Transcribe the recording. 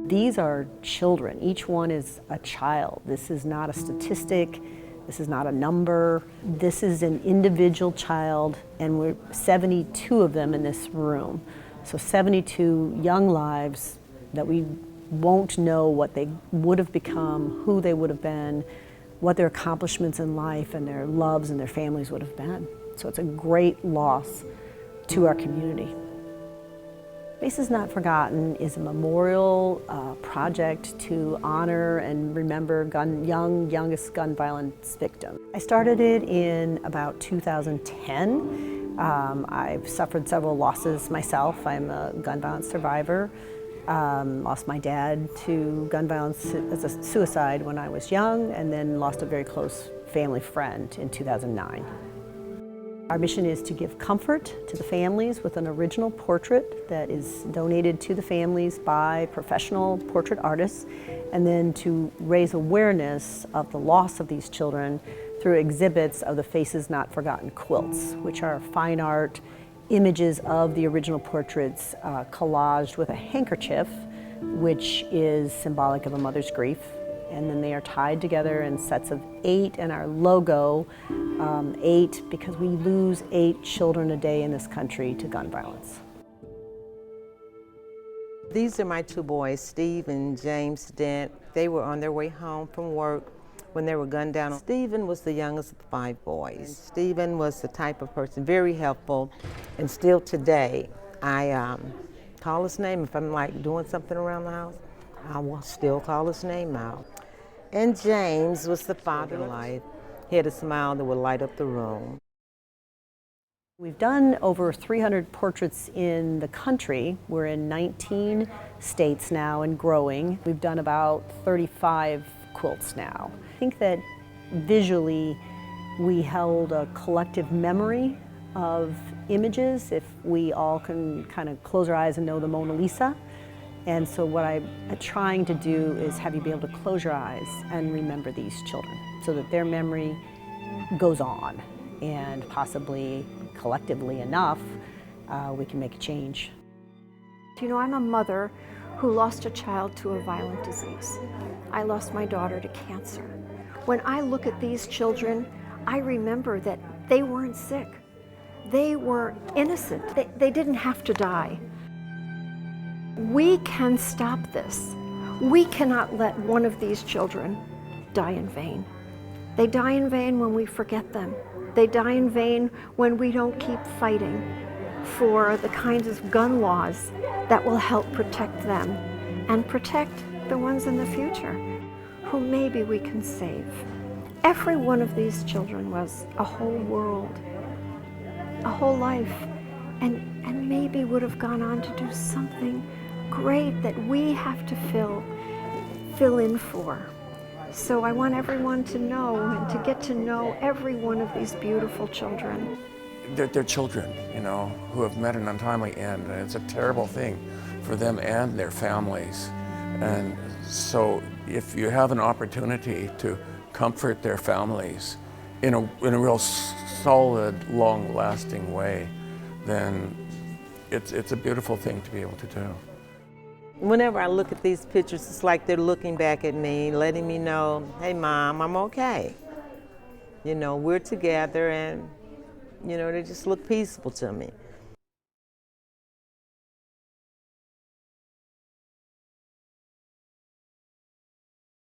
These are children. Each one is a child. This is not a statistic. This is not a number. This is an individual child, and we're 72 of them in this room. So 72 young lives that we won't know what they would have become, who they would have been, what their accomplishments in life and their loves and their families would have been. So it's a great loss to our community. Faces Not Forgotten is a memorial project to honor and remember youngest gun violence victim. I started it in about 2010. I've suffered several losses myself. I'm a gun violence survivor. Lost my dad to gun violence as a suicide when I was young, and then lost a very close family friend in 2009. Our mission is to give comfort to the families with an original portrait that is donated to the families by professional portrait artists, and then to raise awareness of the loss of these children through exhibits of the Faces Not Forgotten quilts, which are fine art images of the original portraits collaged with a handkerchief, which is symbolic of a mother's grief. And then they are tied together in sets of 8, and our logo, 8, because we lose 8 children a day in this country to gun violence. These are my 2 boys, Steve and James Dent. They were on their way home from work when they were gunned down. Stephen was the youngest of the 5 boys. Stephen was the type of person, very helpful, and still today, I call his name if I'm like doing something around the house. I will still call his name out. And James was the father of life. He had a smile that would light up the room. We've done over 300 portraits in the country. We're in 19 states now and growing. We've done about 35 quilts now. I think that visually we held a collective memory of images, if we all can kind of close our eyes and know the Mona Lisa. And so what I'm trying to do is have you be able to close your eyes and remember these children so that their memory goes on, and possibly collectively enough, we can make a change. You know, I'm a mother who lost a child to a violent disease. I lost my daughter to cancer. When I look at these children, I remember that they weren't sick. They were innocent. They didn't have to die. We can stop this. We cannot let one of these children die in vain. They die in vain when we forget them. They die in vain when we don't keep fighting for the kinds of gun laws that will help protect them and protect the ones in the future who maybe we can save. Every one of these children was a whole world, a whole life, and maybe would have gone on to do something great that we have to fill in for. So I want everyone to know and to get to know every one of these beautiful children. They're children, you know, who have met an untimely end, and it's a terrible thing for them and their families. And so if you have an opportunity to comfort their families in a real solid, long-lasting way, then it's a beautiful thing to be able to do. Whenever I look at these pictures, it's like they're looking back at me, letting me know, hey Mom, I'm okay. You know, we're together, and you know, they just look peaceful to me.